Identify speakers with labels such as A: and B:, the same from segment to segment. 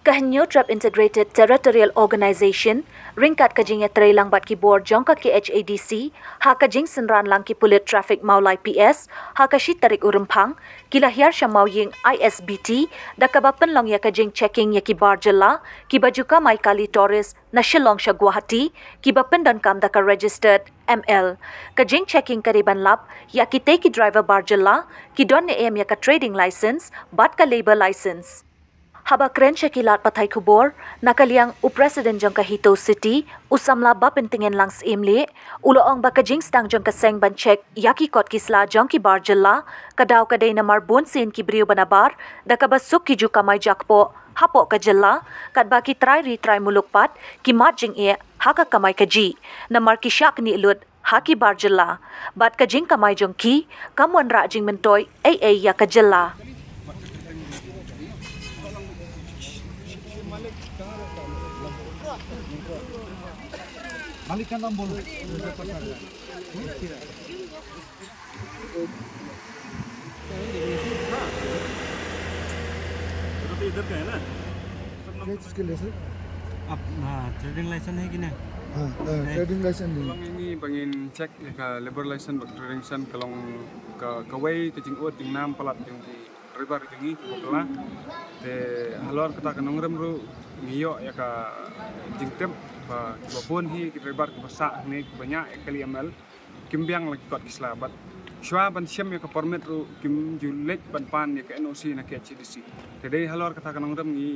A: Kahanyo Trap Integrated Territorial Organization, ringkat kajing yatray lang bat ki board jong ka KHADC, ha kajing senran lang ki pulit traffic maulay PS, ha kashi tarik urumpang, kilahyar siya mauying ISBT, da kabapan lang ya kajing checking ya ki bar jela, ki bajuka may kali Torres na Shillong siya Guwahati, ki bapan dan kam da ka registered ML. Kajing checking kariban lap, ya ki take ki driver bar jela, ki don ne ya ka trading license, bat ka labor license. Haba kren syakilat patay kubor, nakaliang upresiden jang kahito city, usamla ba pentingin lang sa imli, uloong bakajing stang jang kaseng bancek, yaki kot kisla jang ki bar jela, kadaw kaday na marbun sin ki briyo banabar, da kabasuk ki juka may jakpo, hapo ka jela, kad baki try retry mulukpat, ki matjing haka kamay kaji, na marki syak ni ilud, haki bar jela, bat kajing kamay jang ki, kamuan rajing mentoy, ay ya ka jela.
B: Balikan nombor.
C: Trading licence है कि नहीं?
B: हाँ, trading licence नहीं.
D: Ini pengen cek ya labor license bak trading license kalau ke kawai ke jingkut jing nam palat jing di ribar jingi bokla te halor kata kanongrem ru ngiyo ya ka jingtep ba pun hi ki ribar ke basa ni banyak kali amal kimbiang lagi kot islabat shwa ban syam ya ka permit ru kim julet ban pan ya ka NOC na ke HDC te halor kata kanongrem ngi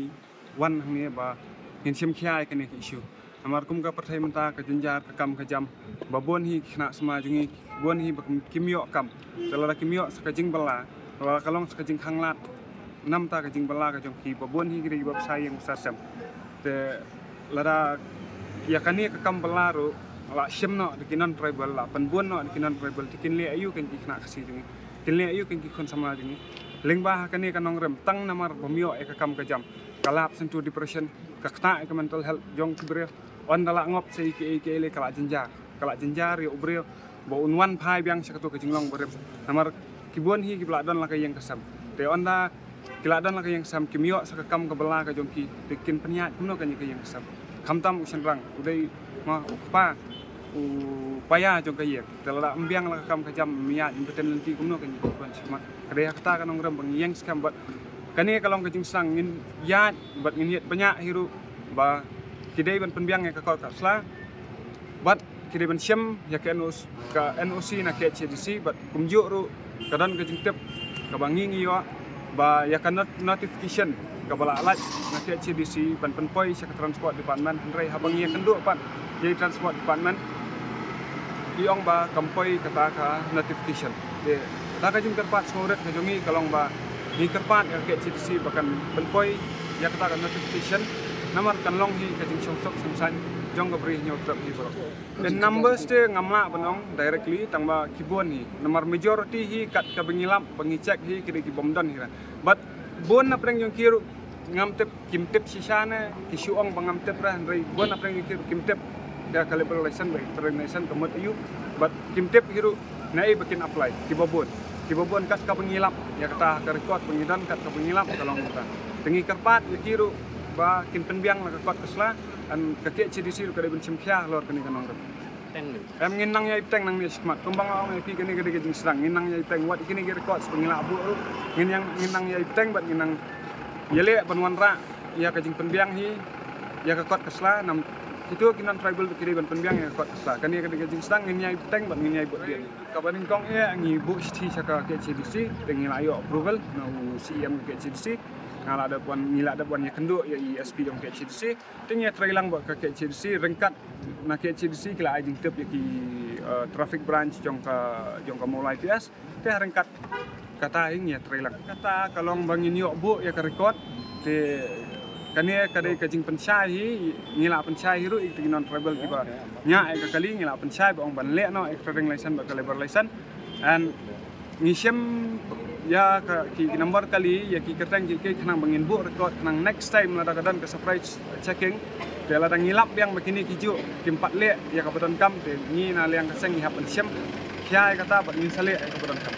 D: wan ni ba ngin syam khiai ka ni issue Amar kum ka pertai menta ka jenjar ka kam ka jam babon hi khna sama jungi bon hi kimyo kam telara kimyo sakajing bala wala kalong sakajing khanglat nam ta ka jing bala ka jong ki babon hi gri bab sayang sasam te lara ya kani ka kam bala ro ala shimno dikinan tribal la panbon no dikinan tribal dikin le ayu kan ki khna kasi jungi kin le ayu kan ki khon sama jungi lingba kani ka nong rem tang namar bomyo e ka kam ka jam kalap sentu depression ka khna ka mental health jong kibre on dala ngop se ke le kala jenjar ya ubreo bo unwan phai biang sakatu ke jinglong berem namar kibon hi kibla don la ka yang kesam te onda kila don la ka yang sam kimyo sakakam ka bala ka jongki bikin peniat kuno ka yang kesam kamtam usen rang udai ma pa upaya jong ka ye tela ambiang la ka kam ka jam miat impeten lenti kuno ka kon sma kadaya kata ka nong rem bang yang skam bat kani kalong ka jing sang ngin yat bat ngin yet banyak hiru ba kidai ban penbiang ya ka kol ka sla bat kidai ban syam ya ka NOC na ke HDC bat kumjuk ru kadan ka jingtep ka bangi ngiyo ba ya ka notification ka bala alat na ke HDC ban penpoi sa transport department hendrai habang ya kenduk pan jadi transport department iong ba kampoi kata ka notification de ta ka jing terpat smoret ka jongi kalong ba ni kerpat ya ke HDC bahkan penpoi ya kata ka notification Namar kanlong hi kajing sok samsan jong ka bri nyot trap hi bro. The numbers te ngamla banong directly tangba kibon hi. Namar majority hi kat ka bengilap bengicek hi kiri ki bomdon hi. But bon na preng jong kiru ngamtep kimtep sisana ki suong bangamtep ra rei bon na preng kiru kimtep da kalibal license bai treng license kamot ayu but kimtep hiru nai bikin apply kibobon kat ka bengilap ya kata ka record pengidan kat ka bengilap kalong kita. Tengi kerpat ya kiru ba kin penbiang la ka kot kesla an ka ke CDC ka de ben simkhia lor kani kanong teng em ngin nang yai teng nang ni smat tumbang ong ai pi kani ka de jing serang ngin nang yai teng wat kini ge record pengila abu ngin nang yai teng bat ngin nang yele banwan ra ya ka jing penbiang hi ya ka kot kesla nam itu kinan tribal kiri ban penbiang ya kot kesla kani ka de jing serang ngin yai teng bat ngin yai bot dia ka baning kong ya ngi bu sti saka ke CDC dengan ayo approval no CM ke CDC ngala ada puan ngila ada puan ya kenduk ya ESP jong ke HDC tingnya trailang buat ke HDC rengkat na ke HDC kila ajing tep ya ki traffic branch jong ka mulai PS teh rengkat kata ing ya trailang kata kalong bangin yok bu ya ka record te kani kadai kajing pensai hi ngila pensai ru ik non travel tiba nya ka kali ngila pensai bang ban le no trading license ba labor license and ngisem ya ki nomor kali ya ki keteng ki kenang bangin bu record nang next time lada kadan ke surprise checking dia lada ngilap yang begini kiju kimpat le ya kabutan kam te ni na liang kaseng ni hapen syam kya kata bat ngin sale kabutan kam